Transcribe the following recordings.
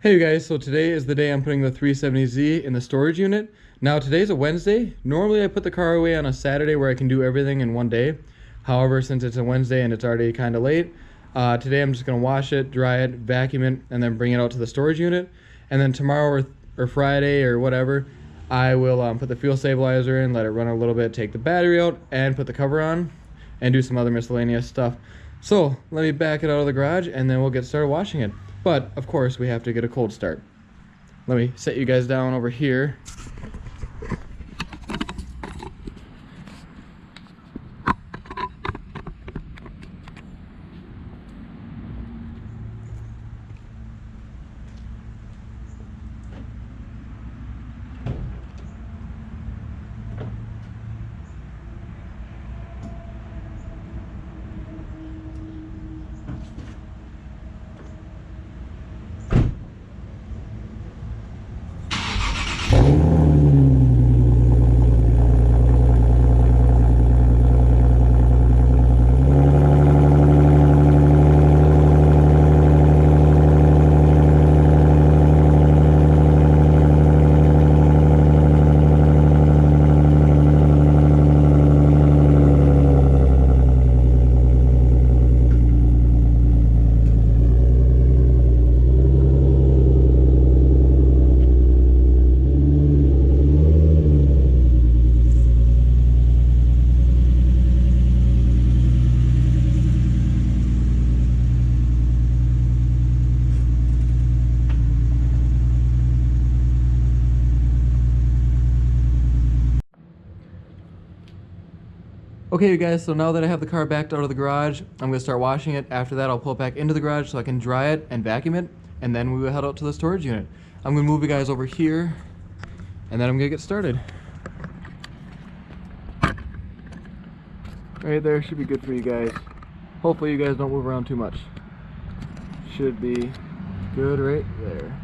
Hey you guys, so today is the day I'm putting the 370Z in the storage unit. Now today's a Wednesday. Normally I put the car away on a Saturday where I can do everything in one day. However, since it's a Wednesday and it's already kind of late, today I'm just going to wash it, dry it, vacuum it, and then bring it out to the storage unit. And then tomorrow or Friday or whatever, I will put the fuel stabilizer in, let it run a little bit, take the battery out, and put the cover on, and do some other miscellaneous stuff. So let me back it out of the garage and then we'll get started washing it. But of course we have to get a cold start. Let me set you guys down over here. Okay, you guys, so now that I have the car backed out of the garage, I'm going to start washing it. After that, I'll pull it back into the garage so I can dry it and vacuum it, and then we will head out to the storage unit. I'm going to move you guys over here, and then I'm going to get started. Right there should be good for you guys. Hopefully you guys don't move around too much. Should be good right there.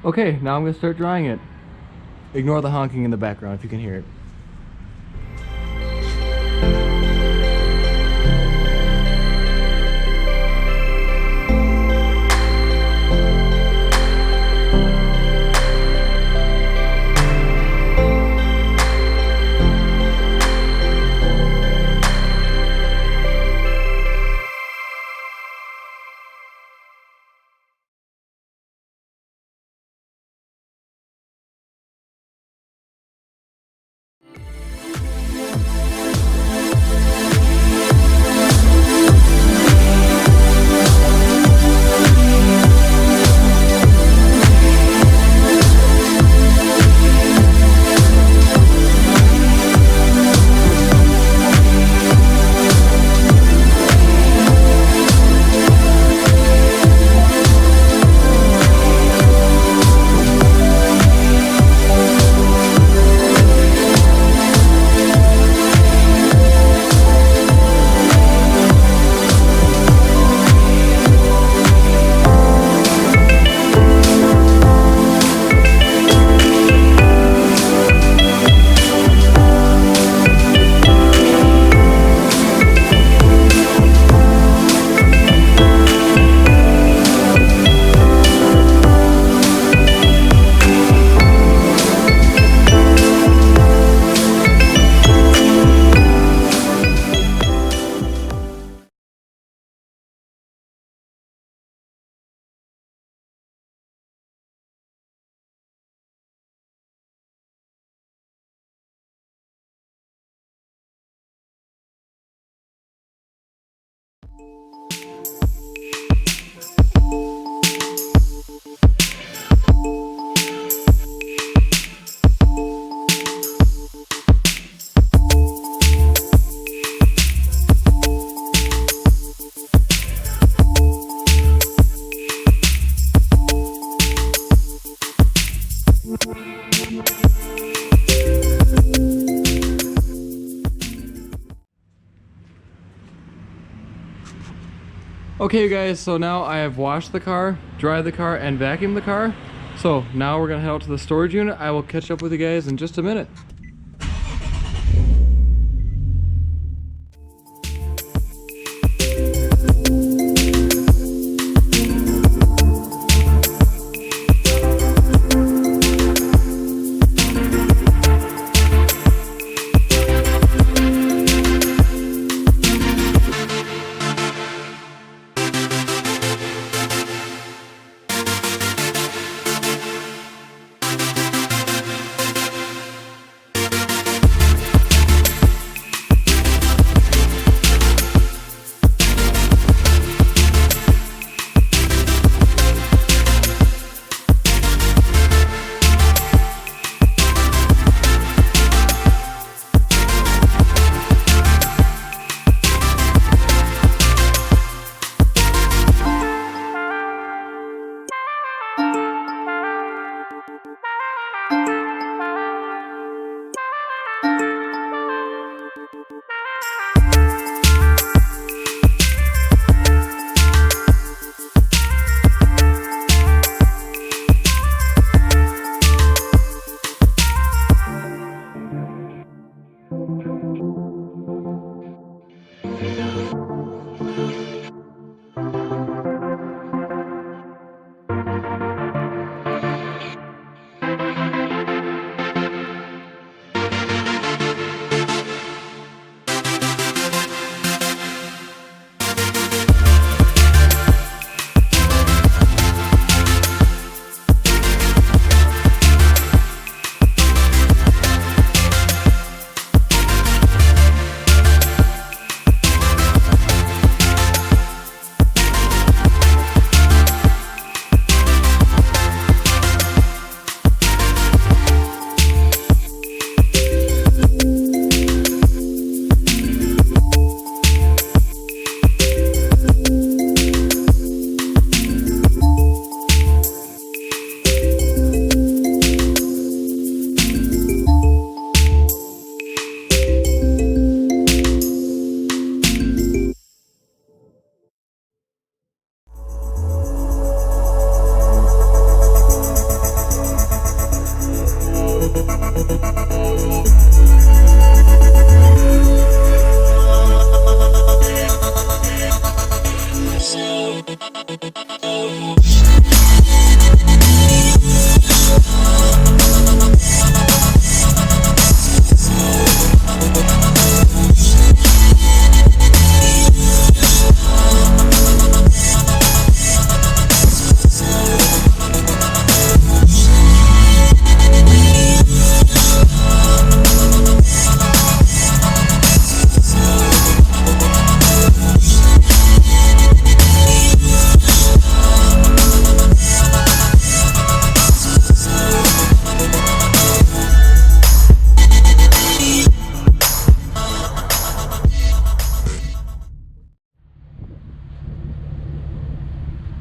Okay, now I'm gonna start drying it. Ignore the honking in the background if you can hear it. Okay, you guys, so now I have washed the car, dried the car, and vacuumed the car. So now we're gonna head out to the storage unit. I will catch up with you guys in just a minute.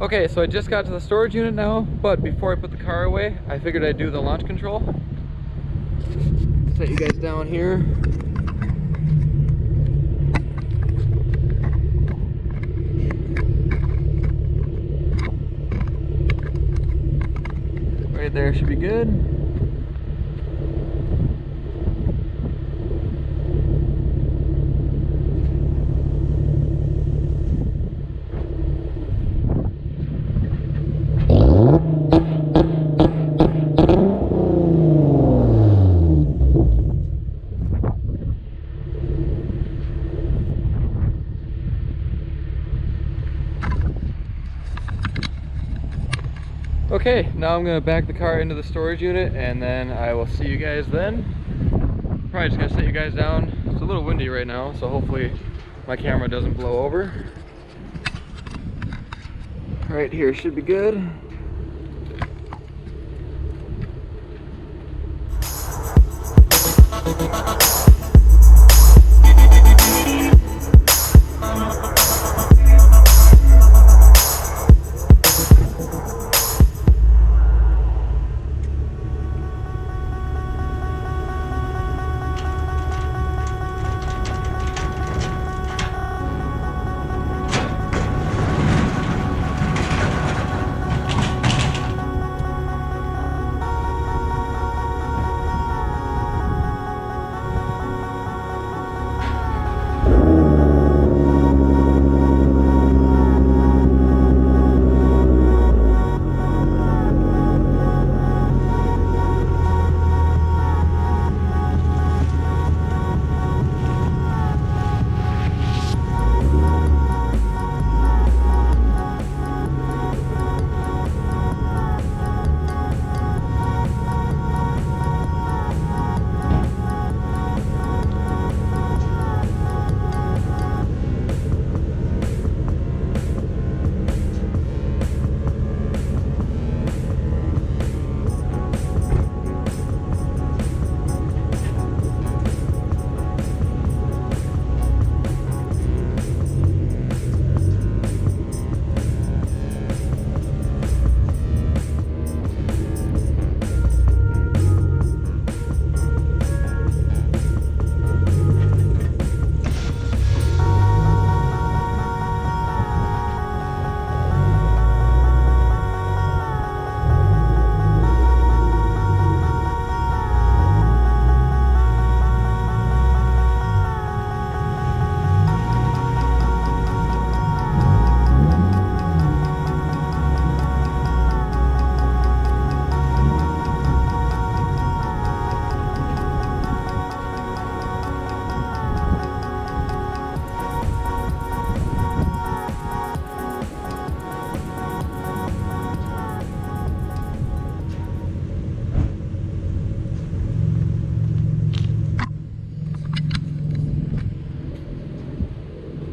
Okay, so I just got to the storage unit now, but before I put the car away, I figured I'd do the launch control. Set you guys down here. Right there should be good. Okay, now I'm gonna back the car into the storage unit and then I will see you guys then. Probably just gonna set you guys down. It's a little windy right now, so hopefully my camera doesn't blow over. Right here should be good.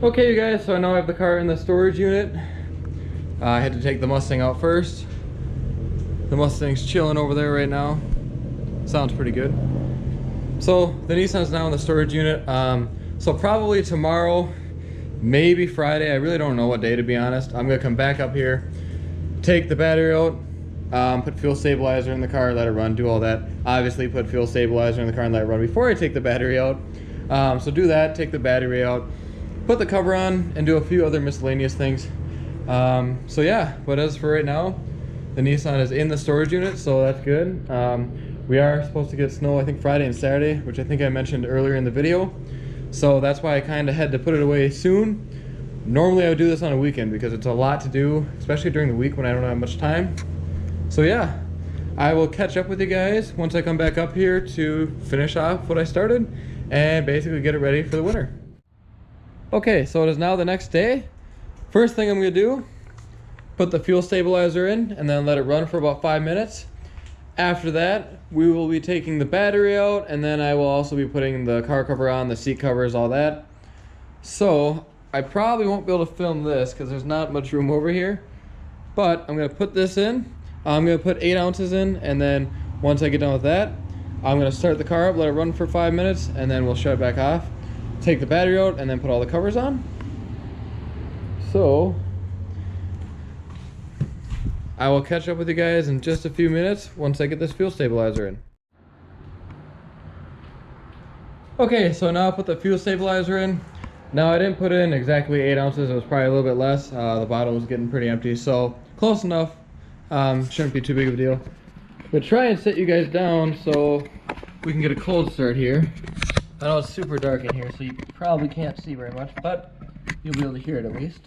Okay, you guys, so now I have the car in the storage unit. I had to take the Mustang out first. The Mustang's chilling over there right now. Sounds pretty good. So the Nissan's now in the storage unit. So probably tomorrow, maybe Friday. I really don't know what day, to be honest. I'm gonna come back up here, take the battery out, put fuel stabilizer in the car, let it run, do all that. Obviously put fuel stabilizer in the car and let it run before I take the battery out. So do that, take the battery out, put the cover on, and do a few other miscellaneous things. So yeah, but as for right now, the Nissan is in the storage unit, so that's good. We are supposed to get snow, I think Friday and Saturday, which I think I mentioned earlier in the video. So that's why I kind of had to put it away soon. Normally I would do this on a weekend because it's a lot to do, especially during the week when I don't have much time. So yeah, I will catch up with you guys once I come back up here to finish off what I started and basically get it ready for the winter. Okay, so it is now the next day. First thing I'm gonna do, put the fuel stabilizer in and then let it run for about 5 minutes. After that, we will be taking the battery out, and then I will also be putting the car cover on, the seat covers, all that. So I probably won't be able to film this because there's not much room over here, but I'm gonna put this in. I'm gonna put 8 ounces in, and then once I get done with that, I'm gonna start the car up, let it run for 5 minutes, and then we'll shut it back off, take the battery out, and then put all the covers on. So I will catch up with you guys in just a few minutes once I get this fuel stabilizer in. Okay, so now I put the fuel stabilizer in. Now I didn't put in exactly 8 ounces, it was probably a little bit less. The bottle was getting pretty empty, so close enough. Shouldn't be too big of a deal. But try and sit you guys down so we can get a cold start here. I know it's super dark in here, so you probably can't see very much, but you'll be able to hear it at least.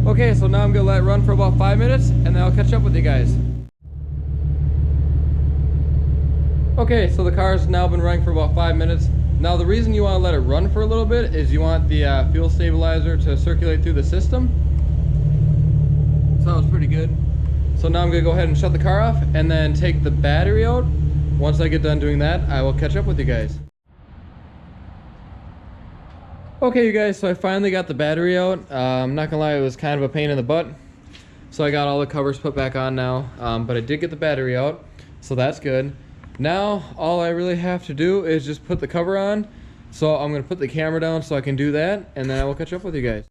Okay, so now I'm gonna let it run for about 5 minutes and then I'll catch up with you guys. Okay, so the car's now been running for about 5 minutes. Now the reason you want to let it run for a little bit is you want the fuel stabilizer to circulate through the system. Sounds pretty good. So now I'm gonna go ahead and shut the car off and then take the battery out. Once I get done doing that, I will catch up with you guys. Okay, you guys, so I finally got the battery out. I'm not gonna lie, it was kind of a pain in the butt. So I got all the covers put back on now, but I did get the battery out, so that's good. Now, all I really have to do is just put the cover on. So I'm gonna put the camera down so I can do that, and then I will catch up with you guys.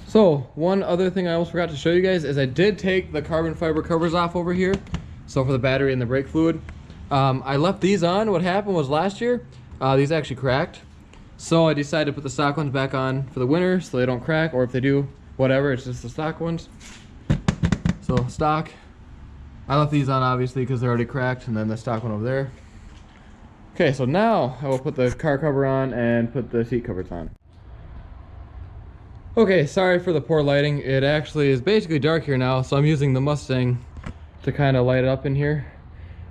So, one other thing I almost forgot to show you guys is I did take the carbon fiber covers off over here. So for the battery and the brake fluid. I left these on. What happened was last year, these actually cracked. So I decided to put the stock ones back on for the winter so they don't crack, or if they do, whatever, it's just the stock ones. So stock. I left these on obviously because they're already cracked, and then the stock one over there. Okay, so now I will put the car cover on and put the seat covers on. Okay, sorry for the poor lighting. It actually is basically dark here now, so I'm using the Mustang to kind of light it up in here.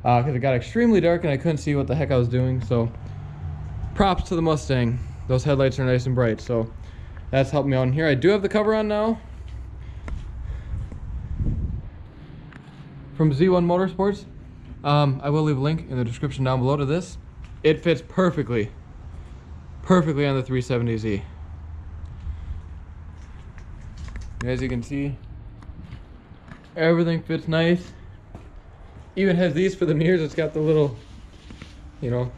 Because it got extremely dark and I couldn't see what the heck I was doing, so props to the Mustang. Those headlights are nice and bright, so that's helped me out in here. I do have the cover on now. From Z1 Motorsports. I will leave a link in the description down below to this. It fits perfectly on the 370Z. As you can see, everything fits nice. Even has these for the mirrors. It's got the little, you know,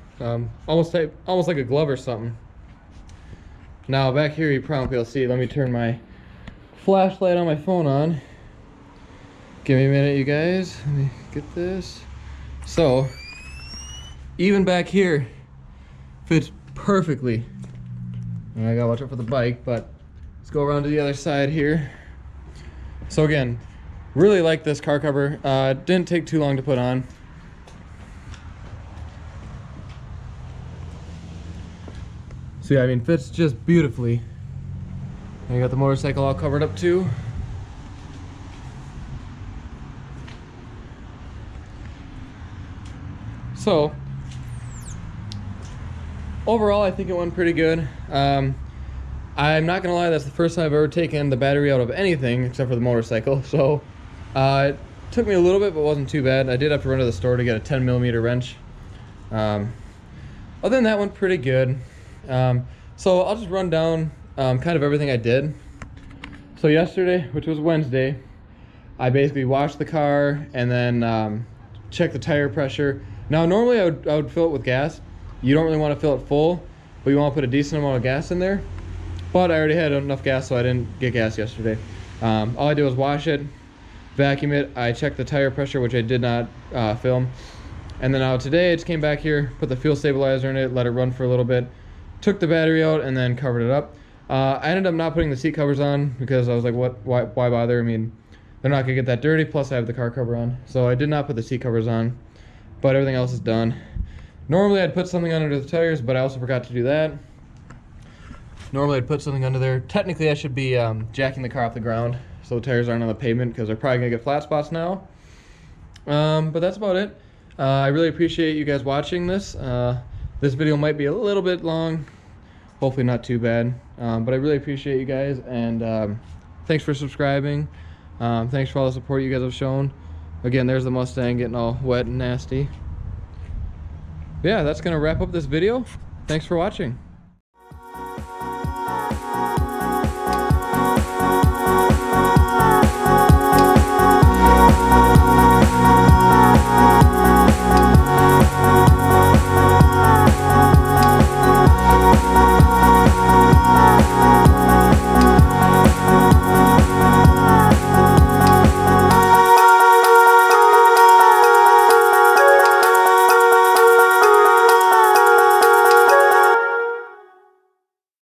almost like a glove or something. Now back here you probably won't be able to see. Let me turn my flashlight on my phone on. Give me a minute, you guys. Let me get this. So, even back here, fits perfectly. And I gotta watch out for the bike, but let's go around to the other side here. So again, really like this car cover. Didn't take too long to put on. So yeah, I mean, fits just beautifully. And you got the motorcycle all covered up too. So, overall, I think it went pretty good. I'm not gonna lie, that's the first time I've ever taken the battery out of anything except for the motorcycle. So, Took me a little bit, but wasn't too bad. I did have to run to the store to get a 10mm wrench. Other than that, went pretty good. So I'll just run down kind of everything I did. So yesterday, which was Wednesday, I basically washed the car and then checked the tire pressure. Now normally I would fill it with gas. You don't really want to fill it full, but you want to put a decent amount of gas in there. But I already had enough gas, so I didn't get gas yesterday. All I did was wash it, vacuum it. I checked the tire pressure, which I did not film. And then today I just came back here, put the fuel stabilizer in it, let it run for a little bit, took the battery out, and then covered it up. I ended up not putting the seat covers on because I was like, why bother? I mean, they're not gonna get that dirty, plus I have the car cover on. So I did not put the seat covers on, but everything else is done. Normally I'd put something under the tires, but I also forgot to do that. Normally I'd put something under there. Technically I should be jacking the car off the ground so the tires aren't on the pavement because they're probably gonna get flat spots now. But that's about it. I really appreciate you guys watching this. This video might be a little bit long, hopefully not too bad. But I really appreciate you guys, and thanks for subscribing. Thanks for all the support you guys have shown. Again, there's the Mustang getting all wet and nasty. But yeah, that's gonna wrap up this video. Thanks for watching.